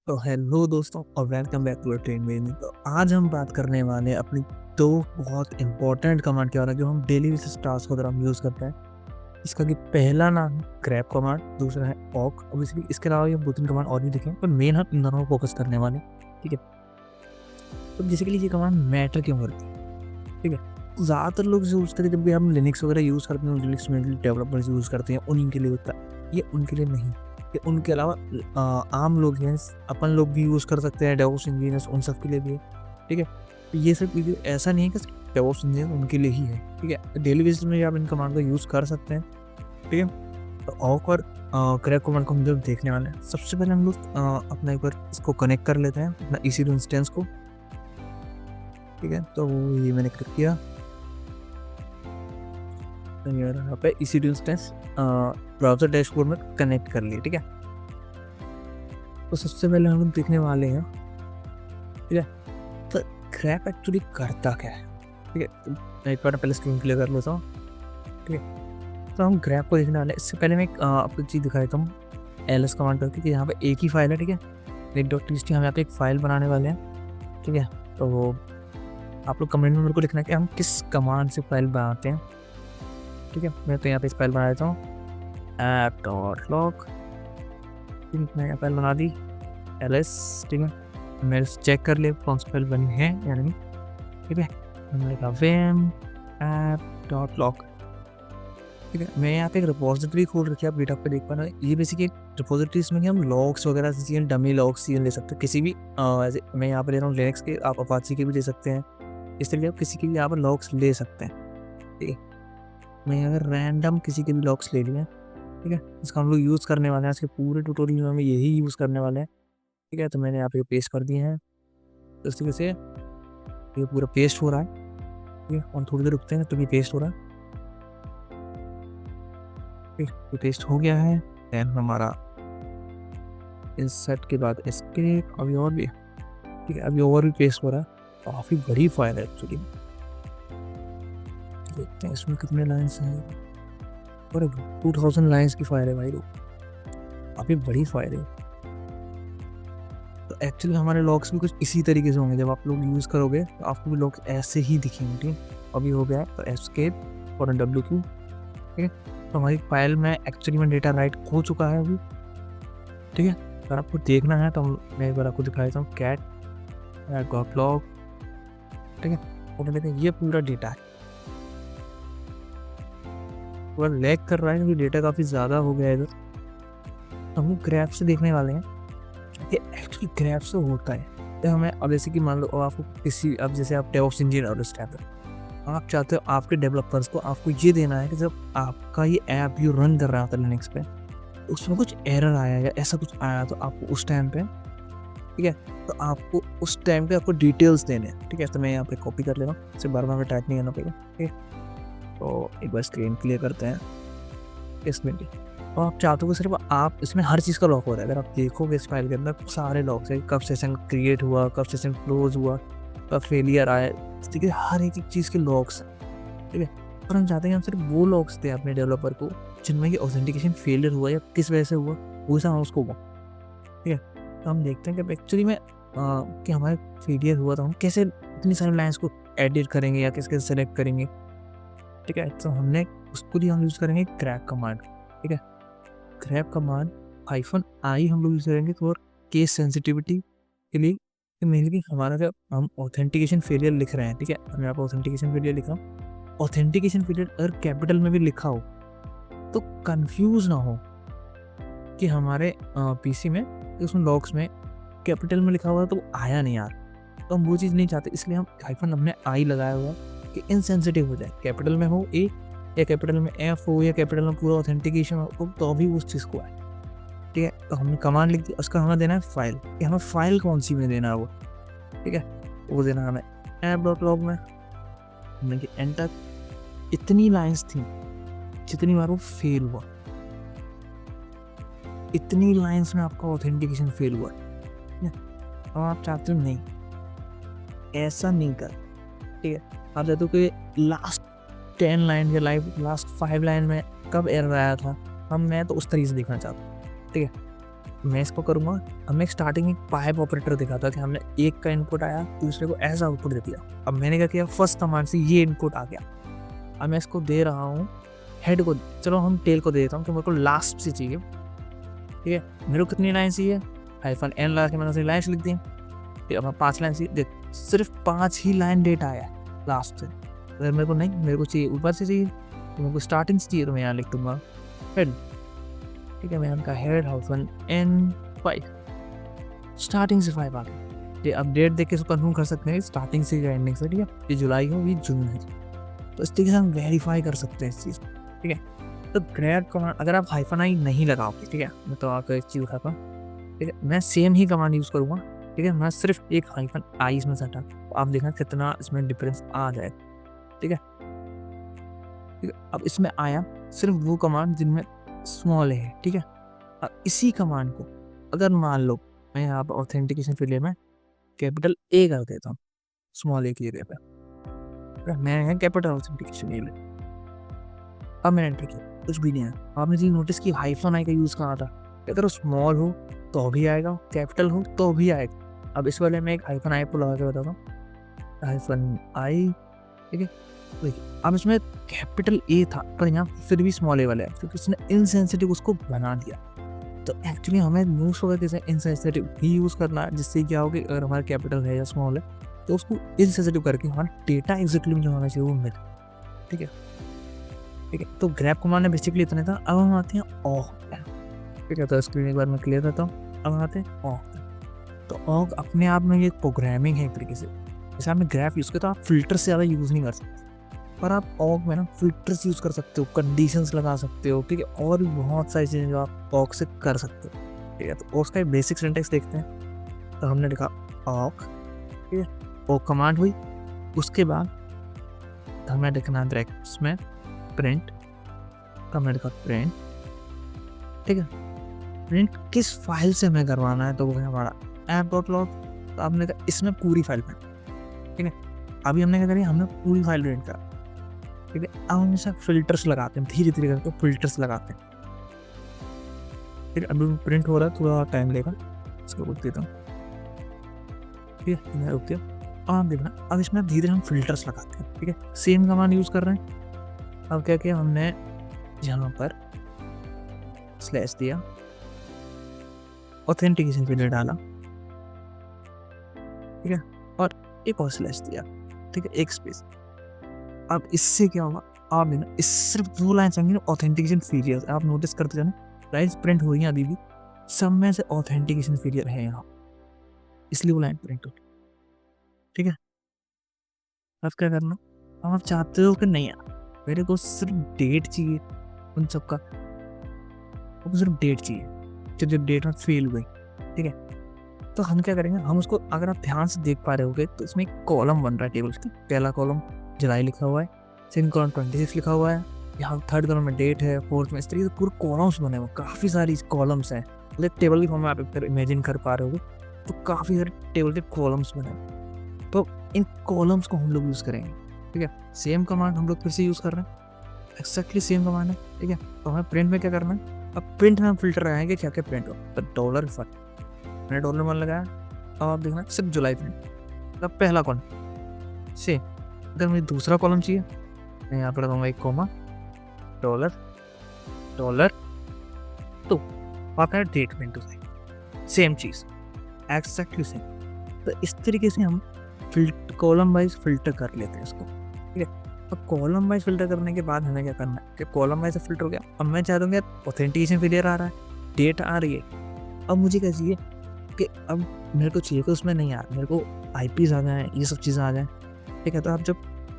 तो हेलो दोस्तों और वेलकम बैक टू ट्रेन में। तो आज हम बात करने वाले हैं अपनी दो बहुत इंपॉर्टेंट कमांड के बारे में जो हम डेली बेसिस टास्क वगैरह हम यूज़ करते हैं। इसका कि पहला नाम है ग्रैब कमांड, दूसरा है ऑक। ऑब्वियसली इसके अलावा ये 2-3 कमांड और भी दिखेंगे पर मेन हम इन दोनों पर फोकस करने वाले हैं, ठीक है। तो बेसिकली ये कमांड मैटर क्यों करती है, ठीक है। ज़्यादातर लोग यूज़ करते हैं जब भी हम लिनक्स वगैरह यूज़ करते हैं, लिनक्स में डेवलपर्स यूज़ करते हैं, उन्हीं के लिए होता है। ये उनके लिए नहीं, ये उनके अलावा आम लोग हैं, अपन लोग भी यूज़ कर सकते हैं, डेवॉप्स इंजीनियर्स उन सब के लिए भी है, ठीक है। तो ये सब चीज़ें ऐसा नहीं है कि डेवॉप्स इंजीनियर उनके लिए ही है, ठीक है। डेली बेसिस में आप इन कमांड को यूज़ कर सकते हैं, ठीक है। तो ऑक और क्रैक कमांड को हम जब देखने वाले हैं, सबसे पहले हम लोग अपना एक बार इसको कनेक्ट कर लेते हैं अपना EC2 इंस्टेंस को, ठीक है। तो ये मैंने क्लिक किया, यहाँ पे EC2 इंस्टेंस ब्राउज़र डैशबोर्ड में कनेक्ट कर लिए, ठीक है। तो सबसे पहले हम लोग देखने वाले हैं, ठीक है, तो ग्रैब एक्चुअली करता क्या है, ठीक है। तो मैं एक बार पहले स्क्रीन क्लियर कर लेता हूँ, ठीक है। तो हम ग्रैब को देखने वाले हैं। इससे पहले मैं आपको एक चीज़ दिखाई देता हूँ ls कमांड करके कि यहाँ पे एक ही फाइल है, ठीक है। init.txt हम यहाँ पे एक फाइल बनाने वाले हैं, ठीक है। तो आप लोग कमेंट में मेरे को लिखना है कि हम किस कमांड से फाइल बनाते हैं, ठीक है। मैं तो यहाँ पे इस फाइल बना देता हूँ app.log, मैं यहाँ फाइल बना दी ls, ठीक है। मैं चेक कर ले कौन सी फाइल बनी है या नहीं, ठीक है। मैंने कहा vim app.log, ठीक है। मैं यहाँ पे एक रिपोजिटरी खोल रखी है, आप गिटहब पे देख पा रहे हैं। ये बेसिकली रिपोजिटरी इसमें कि हम लॉग्स वगैरह से चाहिए, डमी लॉग्स ले सकते हैं किसी भी ऐसे मैं यहाँ पे ले रहा हूँ लिनक्स के, आप अपाची के भी ले सकते हैं। इस तरीके आप किसी के भी यहाँ पर लॉग्स ले सकते हैं, ठीक है। मैं अगर रैंडम किसी के भी लॉग्स ले लिए, ठीक है, इसका हम लोग यूज़ करने वाले हैं। इसके पूरे ट्यूटोरियल में हम यही यूज़ करने वाले हैं, ठीक है। तो मैंने यहाँ पे पेस्ट कर दिए हैं, तो इस तरीके से ये पूरा पेस्ट हो रहा है, ठीक है। और थोड़ी देर रुकते हैं तो ये पेस्ट हो रहा है, ठीक है। ये पेस्ट हो गया है। देन हमारा इंसर्ट के बाद एस्केप, अभी और भी, ठीक है, अभी और भी पेस्ट हो रहा है। काफ़ी बड़ी फाइल है एक्चुअली, देखते हैं इसमें कितने लाइन्स हैं। और 2000 लाइन्स की फाइल है भाई, काफ़ी बड़ी फाइल है। तो एक्चुअली हमारे लॉग्स भी कुछ इसी तरीके से होंगे, जब आप लोग यूज़ करोगे तो आपको भी लॉग्स ऐसे ही दिखेंगे, ठीक है। अभी हो गया है तो एस्केप और WQ, ठीक है। तो हमारी फाइल में एक्चुअली में डेटा राइट हो चुका है अभी, ठीक है। अगर आपको देखना है तो मैं एक बार आपको दिखा देता हूँ कैट गॉट लॉग, ठीक है। और देखिए ये पूरा डेटा है, पूरा लैग कर रहा है क्योंकि डेटा काफ़ी ज़्यादा हो गया है इधर। तो हम ग्राफ से देखने वाले हैं कि एक्चुअली ग्राफ से होता है। तो हमें अब जैसे कि मान लो आपको किसी, अब जैसे आप डेवऑप्स इंजीनियर और इस टाइप पर आप चाहते हो आपके डेवलपर्स को आपको ये देना है कि जब आपका ये ऐप यू रन कर रहा था लिनक्स पे, उसमें कुछ एरर आया या ऐसा कुछ आया, तो आपको उस टाइम पे, ठीक है, तो आपको उस टाइम पे आपको डिटेल्स देने हैं, ठीक है। तो मैं यहाँ पे कॉपी कर ले रहा हूँ, इसे बार बार में टाइप नहीं करना पड़ेगा, ठीक है। तो एक बार स्क्रीन क्लियर करते हैं इसमें भी। और आप चाहते हो कि सिर्फ आप इसमें हर चीज़ का लॉक हो रहा है। अगर आप देखोगे इस फाइल के अंदर सारे लॉक्स है, कब सेशन क्रिएट हुआ, कब सेशन क्लोज हुआ, कब फेलियर आया, ठीक है, हर एक चीज़ के लॉक्स हैं, ठीक है। और हम चाहते हैं हम सिर्फ वो लॉक्स दें अपने डेवलपर को जिनमें कि ऑथेंटिकेशन फेलियर हुआ या किस वजह से हुआ, वो सा उसको हुआ, ठीक है। तो हम देखते हैं कि एक्चुअली में कि हमारे फेलियर हुआ, तो हम कैसे इतनी सारी लाइन्स को एडिट करेंगे या किस कैसे सेलेक्ट करेंगे, ठीक है। तो हमने उसको लिए हम यूज़ करेंगे क्रैक कमांड, ठीक है। क्रैक कमांड -i हम लोग यूज़ करेंगे फॉर केस सेंसिटिविटी के लिए, कि मेनली हमारा जब हम ऑथेंटिकेशन फेलियर लिख रहे हैं, ठीक है, मैं यहाँ पर ऑथेंटिकेशन फेलियर लिख रहा हूँ। ऑथेंटिकेशन फेलियर अगर कैपिटल में भी लिखा हो तो कंफ्यूज ना हो कि हमारे पीसी में उसमें लॉग्स में कैपिटल में लिखा हुआ तो आया नहीं यार, तो हम वो चीज़ नहीं चाहते, इसलिए हम हाइफन हमने आई लगाया हुआ कि इनसेंसिटिव हो जाए, कैपिटल में हो ए या कैपिटल में एफ हो या कैपिटल में पूरा ऑथेंटिकेशन हो तो भी उस चीज़ को आए, ठीक है। तो हमने कमांड लिख दी, उसका हमें देना है फाइल, कि हमें फाइल कौन सी में देना है वो, ठीक है। वो देना है हमें app.log में। हमने कि एंटर, इतनी लाइन्स थी जितनी बार वो फेल हुआ, इतनी लाइन्स में आपका ऑथेंटिकेशन फेल हुआ, ठीक है। अब आप चाहते हो नहीं, ऐसा नहीं कर, ठीक है। आप चाहते हो कि लास्ट 10 लाइन या लास्ट 5 लाइन में कब एरर आया था, मैं तो उस तरीके से देखना चाहता हूँ, ठीक है। मैं इसको करूँगा, हमने स्टार्टिंग एक पाइप ऑपरेटर देखा था कि हमने एक का इनपुट आया, दूसरे को ऐसा आउटपुट दे दिया। अब मैंने क्या किया, फर्स्ट कमांड से ये इनपुट आ गया, अब मैं इसको दे रहा हूँ हेड को, चलो हम टेल को दे देता हूँ कि मेरे को लास्ट से चाहिए, ठीक है। मेरे को कितनी लाइन चाहिए, -n लगा के मैंने उसकी लाइन लिख दी, ठीक है। 5 लाइन चाहिए, देख सिर्फ 5 ही लाइन डेटा आया लास्ट से। अगर मेरे को नहीं, मेरे को चाहिए ऊपर से चाहिए, तो मेरे को स्टार्टिंग से चाहिए, तो मैं यहाँ लिख दूंगा हेड, ठीक है। मैं यहाँ का हेड -n5 स्टार्टिंग से 5 आ गया। ये अपडेट देख के कंफर्म कर सकते हैं स्टार्टिंग से या एंडिंग से, ठीक है। ये जुलाई हो, ये जून है, तो इस तरीके से हम वेरीफाई कर सकते हैं इस चीज़, ठीक है। तो ग्रेड कमांड अगर आप -i नहीं लगाओगे, ठीक है, मैं तो आपको एक चीज़ दिखाता हूँ, ठीक है। मैं सेम ही कमांड यूज़ करूँगा, ठीक है। मैं सिर्फ एक -i इसमें से हटा, तो आप देखना कितना इसमें डिफरेंस आ जाएगा, ठीक है, ठीक है। अब इसमें आया सिर्फ वो कमांड जिनमें स्मॉल है, ठीक है। अब इसी कमांड को अगर मान लो मैं यहाँ पर ऑथेंटिकेशन फेलियर में कैपिटल A कर देता हूँ स्मॉल a की जगह पे, मैं कैपिटल ऑथेंटिकेशन ले लिया, अब मैंने एंटर किया, कुछ भी नहीं आया। आपने चीज नोटिस की -i का यूज़ कहाँ था, अगर स्मॉल हो तो भी आएगा, कैपिटल हो तो भी आएगा। अब इस वाले में एक -i को लगा के बताता हूँ, -i, ठीक है। देखिए अब इसमें कैपिटल A था, पर यहाँ फिर भी स्मॉल a वाला है, क्योंकि उसने इनसेंसिटिव उसको बना दिया। तो एक्चुअली हमें most of the insensitive he use करना है, जिससे क्या होगा, अगर हमारा कैपिटल है या स्मॉल है तो उसको इनसेंसिटिव करके हमारा डेटा एग्जैक्टली जो होना चाहिए वो मिले, ठीक है, ठीक है। तो ग्रैब कमांड में बेसिकली इतना था। अब हम आते हैं ऑक, ठीक है। तो स्क्रीन एक बार मैं क्लियर करता हूँ। अब हम आते हैं ऑक। तो ऑक अपने आप में ये प्रोग्रामिंग है एक तरीके से, जैसे आपने ग्राफ यूज़ किया तो आप फिल्टर से ज़्यादा यूज़ नहीं कर सकते, पर आप ऑक में ना फिल्टर्स यूज़ कर सकते हो, कंडीशंस लगा सकते हो, ठीक है, और भी बहुत सारी चीज़ें जो आप ऑक से कर सकते हो, ठीक है। तो उसका बेसिक सिंटेक्स देखते हैं। तो हमने लिखा ऑक, ठीक है, ऑक कमांड हुई, उसके बाद हमें लिखना ब्रैकेट्स में प्रिंट, हमने लिखा प्रिंट, ठीक है। प्रिंट किस फाइल से हमें करवाना है, तो वो है हमारा app.log। तो आपने कहा इसमें पूरी फाइल प्रिंट, ठीक है। अभी हमने क्या करिए, हमने पूरी फाइल प्रिंट करा, ठीक है। अब हम इसे फिल्टर्स लगाते हैं, धीरे धीरे करके फिल्टर्स लगाते हैं, फिर अभी प्रिंट हो रहा है, थोड़ा टाइम लेगा, इसको रुक देता हूँ, ठीक है। मैं रुक दिया। अब आप देखना, अब इसमें धीरे हम फिल्टर्स लगाते हैं, ठीक है। सेम कमांड यूज़ कर रहे हैं। अब क्या किया हमने, यहाँ पर स्लैश दिया, ऑथेंटिकेशन पीरियड डाला, ठीक है, और एक और स्लैश दिया, ठीक है, एक स्पेस। अब इससे क्या होगा, आप देखना इस सिर्फ 2 लाइन चाहिए ऑथेंटिकेशन फेलियर, आप नोटिस करते जाना, लाइन्स प्रिंट हो रही हैं अभी भी, सब में से ऑथेंटिकेशन फेलियर है यहाँ, इसलिए वो लाइन प्रिंट होती, ठीक है। अब क्या करना, अब आप चाहते हो कि नहीं यार मेरे को सिर्फ डेट चाहिए उन सबका, तो सिर्फ डेट चाहिए, तो जो डेट में फेल हुई, ठीक है। तो हम क्या करेंगे, हम उसको, अगर आप ध्यान से देख पा रहे होगे तो इसमें एक कॉलम बन रहा है टेबल का, पहला कॉलम जुलाई लिखा हुआ है, सेकंड कॉलम 26 लिखा हुआ है, यहाँ थर्ड कॉलम में डेट है, फोर्थ में, इस तरीके से पूरे कॉलम्स बने हुए, काफ़ी सारी कॉलम्स हैं, मतलब टेबल की फॉर्म में आप अगर इमेजिन कर पा रहे होगे तो काफ़ी सारे टेबल के कॉलम्स बने हैं। तो इन कॉलम्स को हम लोग यूज़ करेंगे, ठीक है। सेम कमांड हम लोग फिर से यूज़ कर रहे हैं, एक्जैक्टली सेम कमांड है, ठीक है। तो हमें प्रिंट में क्या करना है, अब प्रिंट में हम फिल्टर लगाएंगे क्या क्या प्रिंट हो, तो $1 मैंने $1 लगाया। अब आप देखना सिर्फ जुलाई प्रिंट, मतलब पहला कॉलम से, अगर मुझे दूसरा कॉलम चाहिए मैं यहाँ पर लगाऊंगा एक कोमा, $, तो आपका डेट प्रिंट हो जाएगी, सेम चीज़ एक्जैक्टली सेम। तो इस तरीके से हम कॉलम वाइज फिल्टर कर लेते हैं इसको, ठीक है। अब कॉलम वाइज फिल्टर करने के बाद हमें क्या करना है कि कॉलम वाइज फिल्टर हो गया, अब मैं चाहता हूँ कि ऑथेंटिकेशन फेलियर आ रहा है, डेट आ रही है, अब मुझे क्या चाहिए कि अब मेरे को चाहिए कि उसमें नहीं आ रहा, मेरे को IPs आ जाए, ये सब चीज़ें आ जाएँ, ठीक है। तो आप जब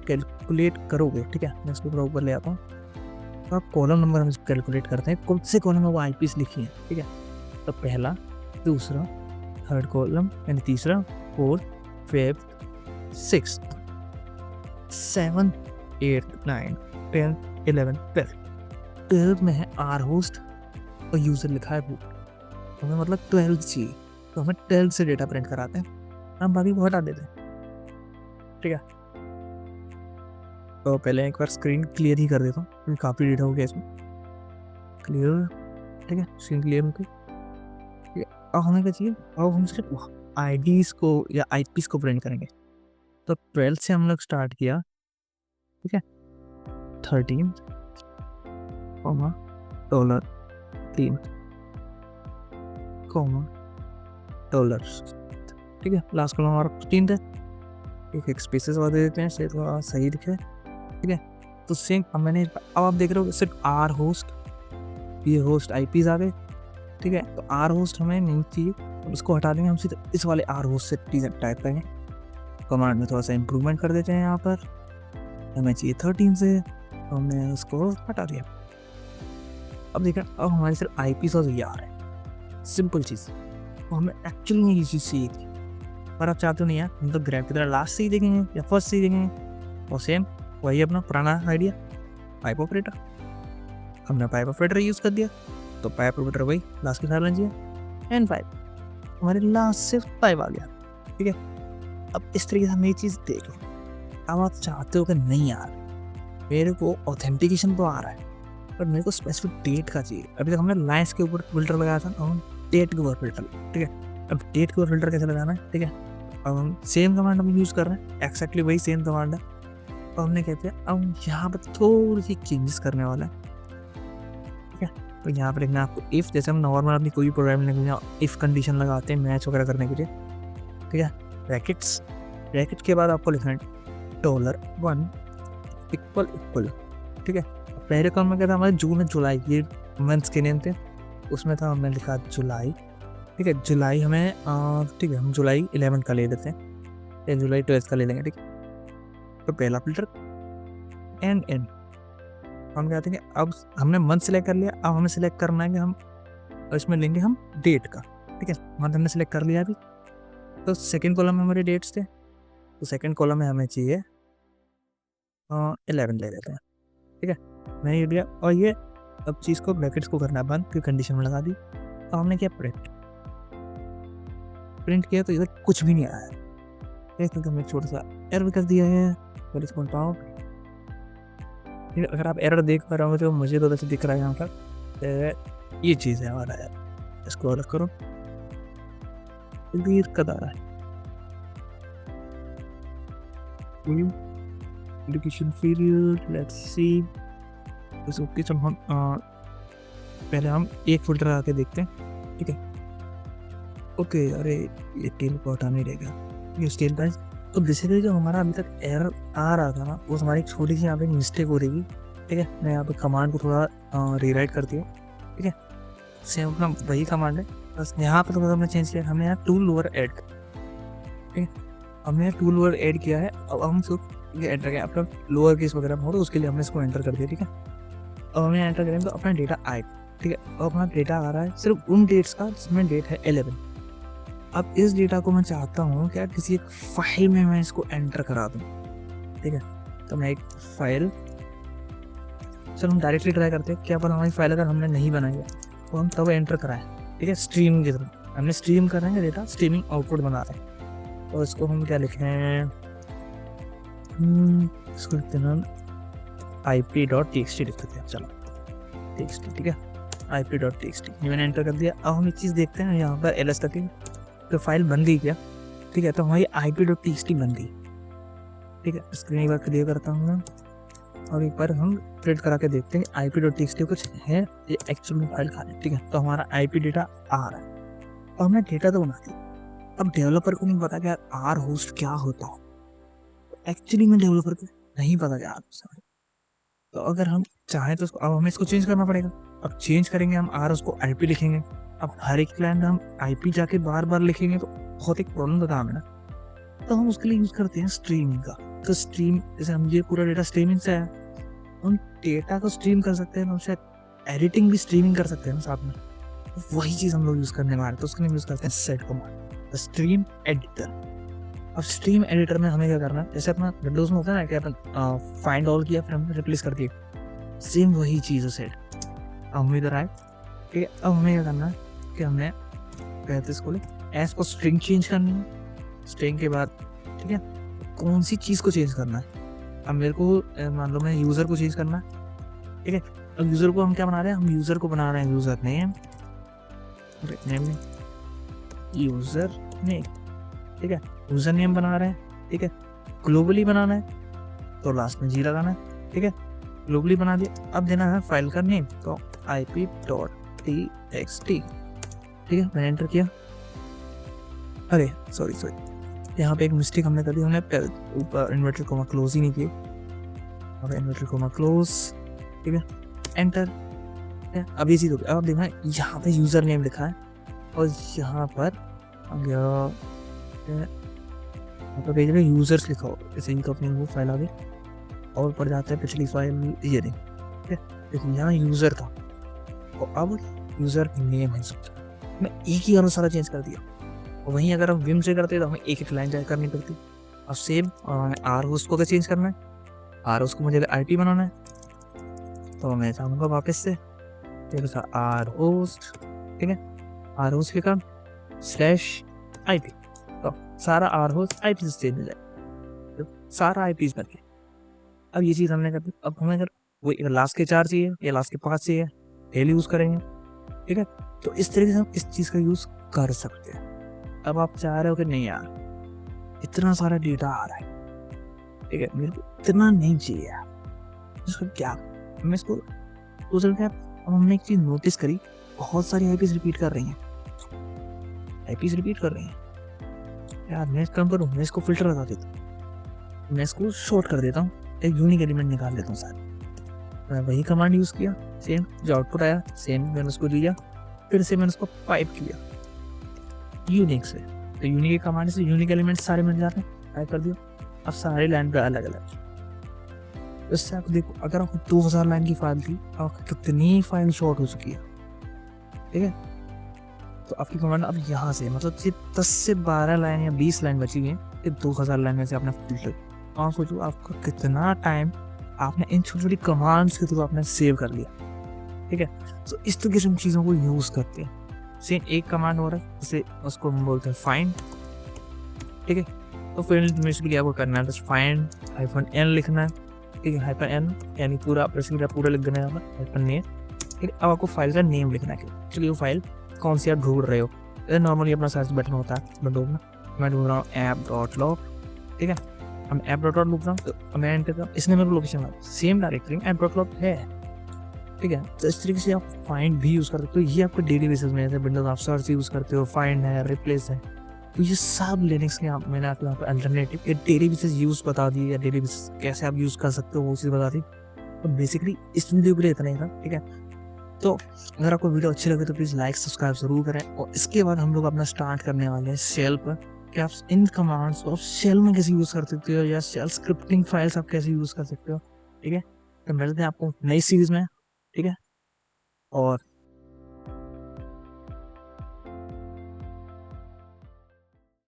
कैलकुलेट करोगे, ठीक है, मैं इसको पूरा ऊपर ले आता हूँ, तो आप कॉलम नंबर हम कैलकुलेट करते हैं, कौन से कॉलम में वो IPs लिखी है, ठीक है। तो पहला, दूसरा, थर्ड कॉलम यानी तीसरा, फोर्थ, फिफ्थ, 6, 7, 8, 9, 10, 11, 12 में है आर होस्ट और यूज़र लिखा है वो, तो हमें मतलब 12 चाहिए, तो हमें 12 से डेटा प्रिंट कराते हैं, हम बाकी को हटा देते हैं, ठीक है। तो पहले एक बार स्क्रीन क्लियर ही कर देता हूँ क्योंकि काफ़ी डेटा हो गया इसमें, क्लियर, ठीक है, स्क्रीन क्लियर हो गई, ठीक है। अब हमें क्या चाहिए, अब हम सिर्फ आईडीज को या आईपीस को प्रिंट करेंगे। तो 12 से हम लोग स्टार्ट किया, ठीक है, 13 कॉमा $3 कॉमा डॉलर्स, ठीक है, लास्ट कॉलम हमारा 15 था। एक स्पेसेस और दे देते हैं, से थोड़ा सही दिखे, ठीक है। तो सेम अब मैंने, अब आप देख रहे हो सिर्फ आर होस्ट, ये होस्ट आईपीज आ गए, ठीक है। तो आर होस्ट हमें नहीं चाहिए, उसको हटा देंगे, हम सीधे इस वाले आर होस्ट से टाइप करेंगे। कमांड में थोड़ा सा इम्प्रूवमेंट कर देते हैं, यहाँ पर हमें चाहिए 13 से, तो हमने उसको हटा दिया। अब देखा, अब हमारी सिर्फ आईपीज और ये आ रहा है, सिंपल चीज़। तो हमें एक्चुअली में ये चीज़ चाहिए थी, पर आप चाहते हो नहीं यार, हम तो ग्रैफ की तरह लास्ट से ही देखेंगे या फर्स्ट से ही देखेंगे। और सेम वही अपना पुराना आइडिया, पाइप ऑपरेटर, हमने पाइप ऑपरेटर यूज़ कर दिया, तो पाइप ऑपरेटर वही लास्ट के साथ लेना चाहिए, एंड 5 हमारे लास्ट से 5 आ गया, ठीक है। अब इस तरीके से हम ये चीज़ देख लो। अब आप चाहते हो कि नहीं यार, मेरे को ऑथेंटिकेशन तो आ रहा है, पर मेरे को स्पेसिफिक डेट का चाहिए। अभी तक हमने लाइन्स के ऊपर फिल्टर लगाया था, अब हम डेट के ऊपर फिल्टर, ठीक है। अब डेट के ऊपर फिल्टर कैसे लगाना है, ठीक है। अब हम सेम कमांड हम यूज़ कर रहे हैं, एक्जैक्टली वही सेम कमांड है। अब हमने कहते हैं, अब यहाँ पर थोड़ी सी चेंजेस करने वाला है, ठीक है। तो यहाँ पर लिखना आपको इफ़, जैसे हम नॉर्मल अपनी कोई प्रोग्राम लिखना इफ़ कंडीशन लगाते हैं मैच वगैरह करने के लिए, ठीक है। ब्रैकेट्स, ब्रैकेट के बाद आपको लिखना है $1 इक्वल, ठीक है। पहले कॉलम में क्या था हमारे, जून और जुलाई, ये मंथ्स के नेम थे, उसमें था हमने लिखा जुलाई, ठीक है। जुलाई हमें ठीक है, हम जुलाई 11 का ले लेते हैं, या जुलाई 12 का ले लेंगे, ठीक है। तो पहला फिल्टर एंड हम कहते हैं कि अब हमने मंथ सेलेक्ट कर लिया, अब हमें सेलेक्ट करना है कि हम इसमें लेंगे हम डेट का, ठीक है। मंथ हमने सेलेक्ट कर लिया अभी, तो सेकेंड कॉलम में हमारे डेट्स थे, तो सेकेंड कॉलम में हमें चाहिए 11 ले लेते हैं, ठीक है। मैंने ये दिया, और ये अब चीज़ को ब्रैकेट्स को करना बंद, की कंडीशन में लगा दी। तो हमने क्या प्रिंट किया, तो इधर कुछ भी नहीं आया, क्योंकि हमने छोटा सा एरर कर दिया है, और इसको हटाओ। अगर आप एरर देख पा रहे हो तो मुझे तो वैसे दिख रहा है यहाँ पर, ये चीज़ है हमारा यार, इसको अलग करो, दिक्कत आ रहा है। Education period, let's see, okay. चलो हम पहले हम एक फिल्टर आके देखते हैं, ठीक है। ओके, अरे ये टेल को हटा नहीं देगा, ये स्टेल प्राइस। तो बेसिकली जो हमारा अभी तक एरर आ रहा था ना, वो हमारी छोटी सी यहाँ पे मिस्टेक हो रही, ठीक है। मैं यहाँ पे कमांड को थोड़ा रीराइट कर दिया, ठीक है। सेम अपना वही कमांड है, बस यहाँ पे थोड़ा हमने चेंज किया, हमने यहाँ टूल लोअर ऐड, ठीक है। हमने टूल लोअर ऐड किया है, अब हम ये एंटर किया अपना लोअर केस वगैरह हो, तो उसके लिए हमने इसको एंटर कर दिया, ठीक है। अब हमें एंटर करेंगे तो अपना डेटा आएगा, ठीक है। अब अपना डेटा आ रहा है सिर्फ उन डेट्स का जिसमें डेट है 11। अब इस डेटा को मैं चाहता हूँ कि किसी एक फाइल में मैं इसको एंटर करा दूँ, ठीक है। तो मैं एक फाइल, चलो हम डायरेक्टली ट्राई करते हैं, क्या पता हमारी फाइल अगर हमने नहीं बनाई है तो हम तब एंटर कराएं, ठीक है। स्ट्रीम की तरह हमने स्ट्रीम कर रहे हैं डेटा, स्ट्रीमिंग आउटपुट बना रहे हैं, और इसको हम क्या लिख रहे हैं, इसको लिखते हैं IP.txt लिख देते हैं, चलो txt, ठीक है। IP.txt ये मैंने एंटर कर दिया। अब हम एक चीज़ देखते हैं यहाँ पर ls तक, तो फाइल बन गई क्या, ठीक है। तो हमारी IP.txt बन गई, ठीक है। स्क्रीन एक बार क्लियर करता हूँ मैं, और एक बार हम प्रिंट करा के देखते हैं IP.txt कुछ है, ये एक्चुअल में फाइल खाली, ठीक है। तो हमारा IP डेटा आ रहा है, और हमने डेटा तो बना दिया। अब डेवलपर को नहीं पता कि यार आर होस्ट क्या होता है, एक्चुअली में डेवलपर को नहीं पता क्या आर होस्ट। तो अगर हम चाहें तो अब हमें इसको चेंज करना पड़ेगा। अब चेंज करेंगे हम आर, उसको IP लिखेंगे। अब हर एक क्लाइंट हम IP जाके बार बार लिखेंगे तो बहुत एक प्रॉब्लम का काम है ना, तो हम उसके लिए यूज करते हैं स्ट्रीमिंग का। तो स्ट्रीम, जैसे हम ये पूरा डेटा स्ट्रीमिंग से है, हम डेटा को स्ट्रीम कर सकते हैं, हम शायद एडिटिंग भी स्ट्रीमिंग कर सकते हैं साथ में, वही चीज़ हम लोग यूज़ करने वाले। तो उसके लिए यूज़ करते हैं सेट कमांड, स्ट्रीम एडिटर। अब स्ट्रीम एडिटर में हमें क्या करना है, जैसे अपना विंडोज में होता है ना कि अपन फाइंड ऑल किया फिर हमने रिप्लेस कर दिया, सेम वही चीज़ है सेट। अब हम इधर आए, ठीक है। अब हमें क्या करना है कि हमने कहते इसको एस को स्ट्रिंग चेंज करनी है, स्ट्रिंग के बाद, ठीक है, कौन सी चीज़ को चेंज करना है। अब मेरे को मान लो मैं यूज़र को चेंज करना है, ठीक है। अब यूज़र को हम क्या बना रहे हैं, हम यूज़र को बना रहे हैं यूज़र नेम, यूजर नेम, ठीक है, यूजर नेम बना रहे हैं, ठीक है, ग्लोबली बनाना है तो लास्ट में जी लगाना है, ठीक है, ग्लोबली बना दिया। अब देना है फाइल का नेम, तो ip.txt, ठीक है, मैंने एंटर किया। अरे सॉरी, यहाँ पे एक मिस्टेक हमने कर दी, हमने ऊपर इन्वर्टर कोमा क्लोज ही नहीं किए। अब इन्वर्टर कोमा क्लोज, ठीक है, एंटर। अब ये चीज हो गया। अब देखना यहाँ पे यूजर नेम लिखा है और यहाँ पर पेज में यूजर्स लिखा हो, जैसे इनका अपनी वो फाइल आ गई और ऊपर जाता है पिछली फाइल ये नहीं, ठीक है, लेकिन यहाँ यूजर था और अब यूजर नेम है सबसे, मैं एक ही अनुसार चेंज कर दिया। और वहीं अगर हम विम से करते तो हमें एक लाइन जाए करनी पड़ती। अब सेम आर होस्ट को चेंज करना है, आर होस्ट को मुझे आईपी बनाना है, तो मैं चाहूँगा वापस से आर होस्ट, ठीक है, आर होस्ट के काम /IP, तो सारा आर होस्ट आईपी से चेंज हो जाए, तो सारा आईपी बन गया। अब ये चीज़ हमने कर दी। अब हमें अगर वो लास्ट के 4 चाहिए या लास्ट के 5 चाहिए, डेली यूज़ करेंगे, ठीक है, तो इस तरीके से हम इस चीज़ का यूज़ कर सकते हैं। अब आप चाह रहे हो कि नहीं यार इतना सारा डेटा आ रहा है, ठीक है, मेरे को इतना नहीं चाहिए यार, इसको क्या मैं इसको तो चलते हैं। अब हमने एक चीज़ नोटिस करी, बहुत सारी आईपीज रिपीट कर रही हैं, यार मैं काम करूँ, मैं इसको फिल्टर लगा देता हूँ, मैं इसको शॉर्ट कर देता हूँ, एक यूनिक एलिमेंट निकाल लेता हूँ सारे। मैं वही कमांड यूज़ किया, सेम जो आउटपुट आया सेम मैंने उसको लिया, फिर से मैंने उसको पाइप किया यूनिक से, तो यूनिक के कमांड से यूनिक एलिमेंट सारे मिल जाते हैं, टाइप कर दिया। अब सारे लाइन पे अलग अलग, इससे आप देखो अगर आपको 2000 लाइन की फाइल थी, आपकी कितनी फाइल शॉर्ट हो चुकी है, ठीक है, तो आपकी कमांड अब यहाँ से मतलब 10 से 12 लाइन या 20 लाइन बची हुई है, ये 2000 लाइन में से आपने फिल्टर, आप सोचो आपका कितना टाइम आपने इन छोटी छोटी कमांड्स के थ्रू आपने सेव कर लिया, ठीक है। तो इस तरीके से हम चीज़ों को यूज़ करते हैं। सेम एक कमांड हो रहा है, जैसे उसको हम बोलते हैं फाइंड, ठीक है, तो फिर बेसिकली आपको करना है बस फाइंड -n लिखना है, ठीक है, -n यानी पूरा बेसिकली पूरा लिख देना है यहाँ पर -name, ठीक है। अब आपको फाइल का नेम लिखना है, चलिए वो फाइल कौन सी आप ढूंढ रहे हो, नॉर्मली अपना सर्च बटन होता है बटन में, मैं ढूंढ रहा हूँ app.log, ठीक है, हम app.log लिख रहा हूँ, तो मैं एंटर कर, इसने मेरे को लोकेशन मारा, सेम डायरेक्टरी में app.log है, ठीक है। तो इस तरीके से आप फाइंड भी यूज़ कर सकते हो, ये आपके डेली बेसिस में जैसे विंडोज आप सर्च यूज़ करते हो, फाइंड है, रिप्लेस है, तो ये सब लिनक्स के मैंने आपको यहाँ पर अल्टरनेटिव ये डेली बेसिस यूज़ बता दिए, या डेली बेसिस कैसे आप यूज़ कर सकते हो वो चीज़ बता दी। तो बेसिकली इस वीडियो के लिए इतना ही था, ठीक है। तो अगर आपको वीडियो अच्छी लगे तो प्लीज़ लाइक सब्सक्राइब ज़रूर करें, और इसके बाद हम लोग अपना स्टार्ट करने वाले हैं शेल पर, कि आप इन कमांड्स को शेल में कैसे यूज़ कर सकते हो, या शेल स्क्रिप्टिंग फाइल्स आप कैसे यूज़ कर सकते हो, ठीक है। तो मिलते हैं आपको नई सीरीज़ में, ठीक है, और